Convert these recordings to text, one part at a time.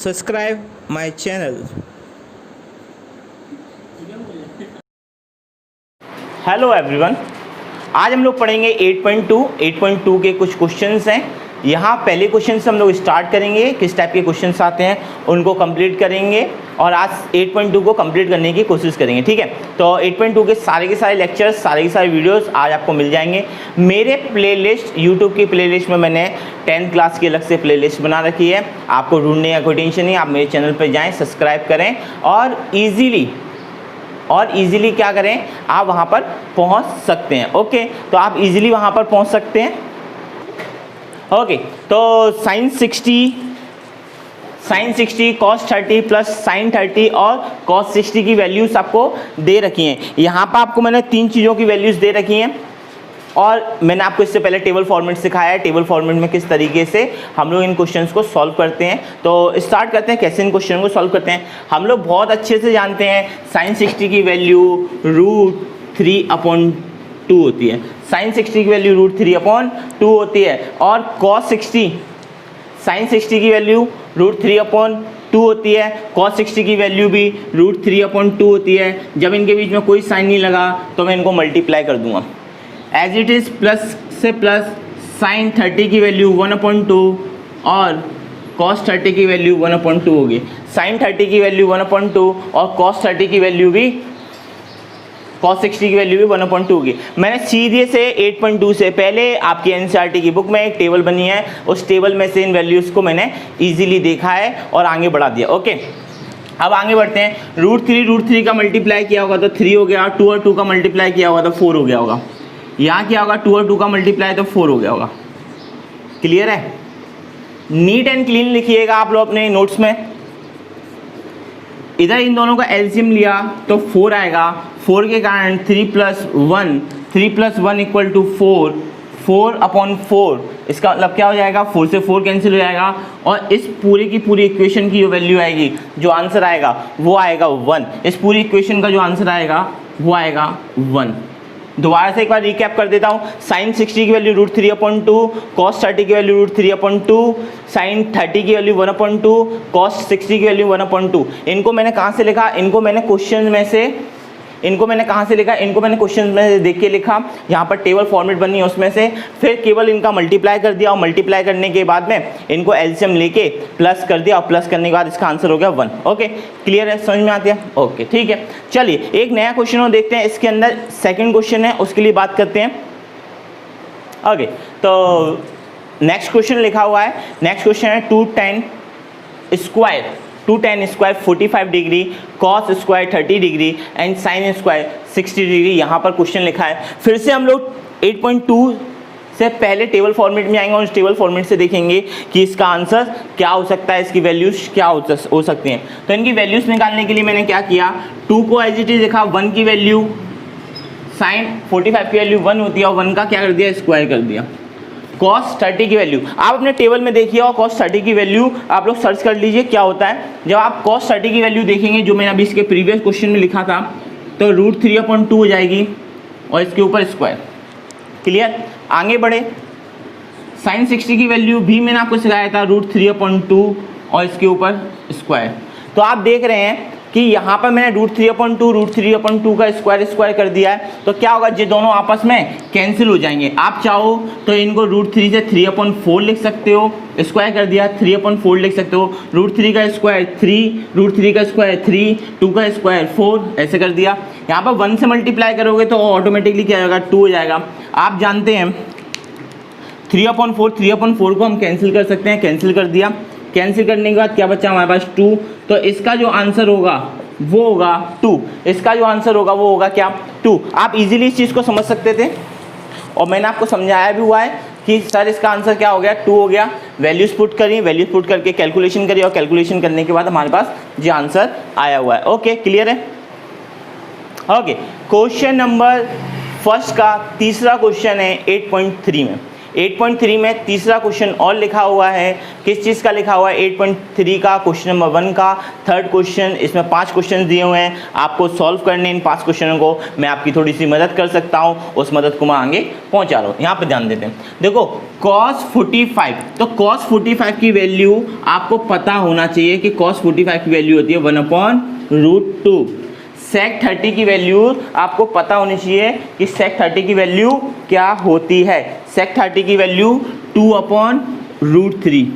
subscribe my channel. Hello everyone, आज हम लोग पढ़ेंगे 8.2 के कुछ क्वेश्चंस हैं। यहाँ पहले क्वेश्चन से हम लोग स्टार्ट करेंगे, किस टाइप के क्वेश्चंस आते हैं उनको कंप्लीट करेंगे और आज 8.2 को कंप्लीट करने की कोशिश करेंगे। ठीक है, तो 8.2 के सारे लेक्चर्स, सारे के सारे वीडियोस आज आपको मिल जाएंगे मेरे प्लेलिस्ट, यूट्यूब की प्लेलिस्ट में। मैंने 10th क्लास की अलग से प्लेलिस्ट बना रखी है, आपको ढूंढने का कोई टेंशन नहीं। आप मेरे चैनल पर जाएँ, सब्सक्राइब करें और ईज़िली क्या करें, आप वहाँ पर पहुँच सकते हैं। ओके, तो आप इजीली वहाँ पर पहुँच सकते हैं। ओके, तो sin 60 cos 30 प्लस sin 30 और cos 60 की वैल्यूज़ आपको दे रखी हैं। यहाँ पर आपको मैंने 3 चीज़ों की वैल्यूज़ दे रखी हैं और मैंने आपको इससे पहले टेबल फॉर्मेट सिखाया है। टेबल फॉर्मेट में किस तरीके से हम लोग इन क्वेश्चंस को सॉल्व करते हैं। तो स्टार्ट करते हैं कैसे इन क्वेश्चन को सॉल्व करते हैं। हम लोग बहुत अच्छे से जानते हैं sin 60 की वैल्यू √3/2 होती है। sin 60 की वैल्यू √3/2 होती है और cos 60, sin 60 की वैल्यू √3/2 होती है। cos 60 की वैल्यू भी √3/2 होती है। जब इनके बीच में कोई साइन नहीं लगा तो मैं इनको मल्टीप्लाई कर दूंगा एज इट इज़। प्लस से प्लस sin 30 की वैल्यू 1/2 और cos 30 की वैल्यू 1/2 होगी। sin 30 की वैल्यू 1/2 और cos 30 की वैल्यू भी, cos 60 की वैल्यू भी 1/2 होगी। मैंने सीधे से 8.2 से पहले आपकी एनसीईआरटी की बुक में एक टेबल बनी है, उस टेबल में से इन वैल्यूज़ को मैंने इजीली देखा है और आगे बढ़ा दिया। ओके, अब आगे बढ़ते हैं। √3 का मल्टीप्लाई किया होगा तो 3 हो गया, 2 और 2 का मल्टीप्लाई किया होगा तो 4 हो गया होगा। यहाँ क्या होगा, 2 और 2 का मल्टीप्लाई तो 4 हो गया होगा। क्लियर है? नीट एंड क्लीन लिखिएगा आप लोग अपने नोट्स में। इधर इन दोनों का एलसीएम लिया तो 4 आएगा। 4 के कारण 3 + 1 = 4, 4/4। इसका मतलब क्या हो जाएगा, 4 से 4 कैंसिल हो जाएगा और इस पूरी की पूरी इक्वेशन की जो वैल्यू आएगी, जो आंसर आएगा वो आएगा 1। इस पूरी इक्वेशन का जो आंसर आएगा वो आएगा 1। दोबारा से एक बार रिकैप कर देता हूँ। sin 60 की वैल्यू √3/2, cos 30 की वैल्यू √3/2, sin 30 की वैल्यू 1/2, cos 60 की वैल्यू 1/2। इनको मैंने कहाँ से लिखा, इनको मैंने क्वेश्चन में से देख के लिखा। यहाँ पर टेबल फॉर्मेट बनी है उसमें से, फिर केवल इनका मल्टीप्लाई कर दिया और मल्टीप्लाई करने के बाद में इनको एलसीएम लेके प्लस कर दिया और प्लस करने के बाद इसका आंसर हो गया 1। ओके, क्लियर है, समझ में आती है? ओके, ठीक है। चलिए एक नया क्वेश्चन और देखते हैं। इसके अंदर सेकेंड क्वेश्चन है, उसके लिए बात करते हैं। ओके, तो नेक्स्ट क्वेश्चन लिखा हुआ है। नेक्स्ट क्वेश्चन है 2tan square 45 degree, cos square 30 degree and sin square 60 degree. यहाँ पर क्वेश्चन लिखा है। फिर से हम लोग 8.2 से पहले टेबल फॉर्मेट में आएंगे और उस टेबल फॉर्मेट से देखेंगे कि इसका आंसर क्या हो सकता है, इसकी वैल्यूज क्या हो सकती हैं। तो इनकी वैल्यूज निकालने के लिए मैंने क्या किया, 2 को एज इट इज लिखा। 1 की वैल्यू, sin 45 की वैल्यू 1 होती है और 1 का क्या कर दिया, स्क्वायर कर दिया। cos 30 की वैल्यू आप अपने टेबल में देखिए और cos 30 की वैल्यू आप लोग सर्च कर लीजिए क्या होता है। जब आप cos 30 की वैल्यू देखेंगे, जो मैंने अभी इसके प्रीवियस क्वेश्चन में लिखा था, तो √3/2 हो जाएगी और इसके ऊपर स्क्वायर। क्लियर? आगे बढ़े। sin 60 की वैल्यू भी मैंने आपको सिखाया था, √3/2 और इसके ऊपर स्क्वायर। तो आप देख रहे हैं कि यहाँ पर मैंने √3/2 का स्क्वायर कर दिया है। तो क्या होगा, ये दोनों आपस में कैंसिल हो जाएंगे। आप चाहो तो इनको √3 से 3/4 लिख सकते हो, स्क्वायर कर दिया 3/4 लिख सकते हो। √3 का स्क्वायर 3, √3 का स्क्वायर 3, 2 का स्क्वायर 4, ऐसे कर दिया। यहाँ पर 1 से मल्टीप्लाई करोगे तो ऑटोमेटिकली क्या होगा, 2 हो जाएगा। आप जानते हैं 3/4 को हम कैंसिल कर सकते हैं, कैंसिल कर दिया। कैंसिल करने के बाद क्या बचा हमारे पास, 2। तो इसका जो आंसर होगा वो होगा 2। इसका जो आंसर होगा वो होगा क्या, 2। आप इजीली इस चीज़ को समझ सकते थे और मैंने आपको समझाया भी हुआ है कि सर इसका आंसर क्या हो गया, 2 हो गया। वैल्यूज पुट करिए, वैल्यूज पुट करके कैलकुलेशन करिए और कैलकुलेशन करने के बाद हमारे पास ये आंसर आया हुआ है। ओके, क्लियर है? ओके, क्वेश्चन नंबर फर्स्ट का तीसरा क्वेश्चन है 8.3 में। 8.3 में तीसरा क्वेश्चन और लिखा हुआ है, किस चीज़ का लिखा हुआ है? 8.3 का क्वेश्चन नंबर 1 का थर्ड क्वेश्चन। इसमें 5 क्वेश्चन दिए हुए हैं, आपको सॉल्व करने इन 5 क्वेश्चनों को मैं आपकी थोड़ी सी मदद कर सकता हूँ, उस मदद को मैं आगे पहुँचा रहा हूँ। यहाँ पर ध्यान देते हैं, देखो cos 45, तो cos 45 की वैल्यू आपको पता होना चाहिए कि cos 45 की वैल्यू होती है 1/√2। sec 30 की वैल्यू आपको पता होनी चाहिए कि sec 30 की वैल्यू क्या होती है। sec 30 की वैल्यू 2/√3।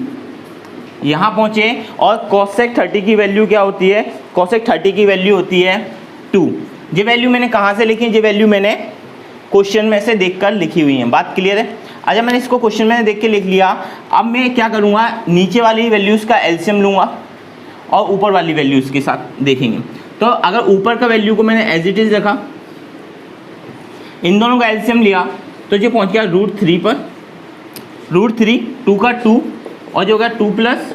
यहाँ पहुँचे और cosec 30 की वैल्यू क्या होती है? cosec 30 की वैल्यू होती है 2। ये वैल्यू मैंने कहाँ से लिखी? ये वैल्यू मैंने क्वेश्चन में से देखकर लिखी हुई है। बात क्लियर है? अच्छा, मैंने इसको क्वेश्चन में देख के लिख लिया। अब मैं क्या करूँगा, नीचे वाली वैल्यूज़ का एलसीएम लूँगा और ऊपर वाली वैल्यूज़ के साथ देखेंगे। तो अगर ऊपर का वैल्यू को मैंने एज इट इज़ रखा, इन दोनों का एलसीएम लिया, तो ये पहुंच गया √3 पर। √3, 2 का 2 और जो हो गया 2 +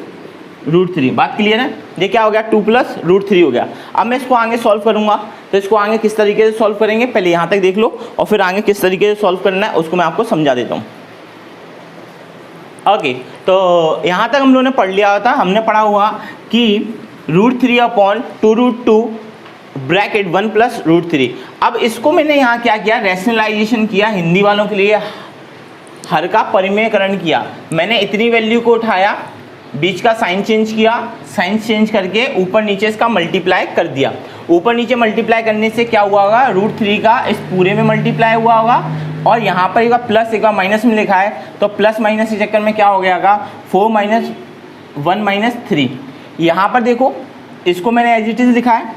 √3। बात क्लियर है? ये क्या हो गया? 2 + √3 हो गया। अब मैं इसको आगे सॉल्व करूंगा, तो इसको आगे किस तरीके से सॉल्व करेंगे, पहले यहाँ तक देख लो और फिर आगे किस तरीके से सॉल्व करना है उसको मैं आपको समझा देता हूँ। ओके, तो यहाँ तक हम लोगों ने पढ़ लिया था। हमने पढ़ा हुआ कि √3/2√2 ब्रैकेट 1 + √3। अब इसको मैंने यहाँ क्या किया, रैशनलाइजेशन किया, हिंदी वालों के लिए हर का परिमेयकरण किया। मैंने इतनी वैल्यू को उठाया, बीच का साइन चेंज किया, साइन चेंज करके ऊपर नीचे इसका मल्टीप्लाई कर दिया। ऊपर नीचे मल्टीप्लाई करने से क्या हुआ होगा, √3 का इस पूरे में मल्टीप्लाई हुआ होगा और यहाँ पर एक प्लस एक बार माइनस में लिखा है, तो प्लस माइनस के चक्कर में क्या हो गया होगा, 4 - 1 - 3। यहाँ पर देखो, इसको मैंने एज इट इज लिखा है,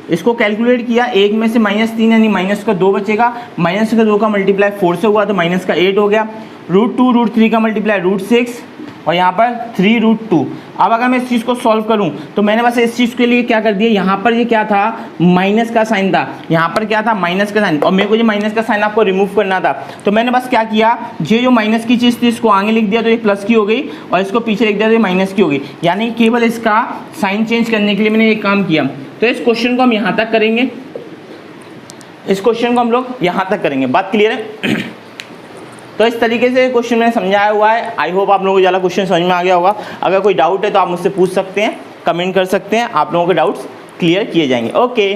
इसको कैलकुलेट किया, एक में से -3 यानी माइनस का 2 बचेगा, माइनस का 2 का मल्टीप्लाई 4 से हुआ तो माइनस का 8 हो गया, √2 √3 का मल्टीप्लाई √6 और यहाँ पर 3√2। अब अगर मैं इस चीज़ को सॉल्व करूँ तो मैंने बस इस चीज़ के लिए क्या कर दिया, यहाँ पर ये क्या था, माइनस का साइन था, यहाँ पर क्या था, माइनस का साइन, और मेरे को ये माइनस का साइन आपको रिमूव करना था। तो मैंने बस क्या किया, ये जो माइनस की चीज़ थी इसको आगे लिख दिया तो ये प्लस की हो गई, और इसको पीछे लिख दिया तो ये माइनस की हो गई। यानी केवल इसका साइन चेंज करने के लिए मैंने एक काम किया। तो इस क्वेश्चन को हम यहाँ तक करेंगे, इस क्वेश्चन को हम लोग यहाँ तक करेंगे। बात क्लियर है? तो इस तरीके से क्वेश्चन मैंने समझाया हुआ है। आई होप आप लोगों को ज़्यादा क्वेश्चन समझ में आ गया होगा। अगर कोई डाउट है तो आप मुझसे पूछ सकते हैं, कमेंट कर सकते हैं, आप लोगों के डाउट्स क्लियर किए जाएंगे। ओके।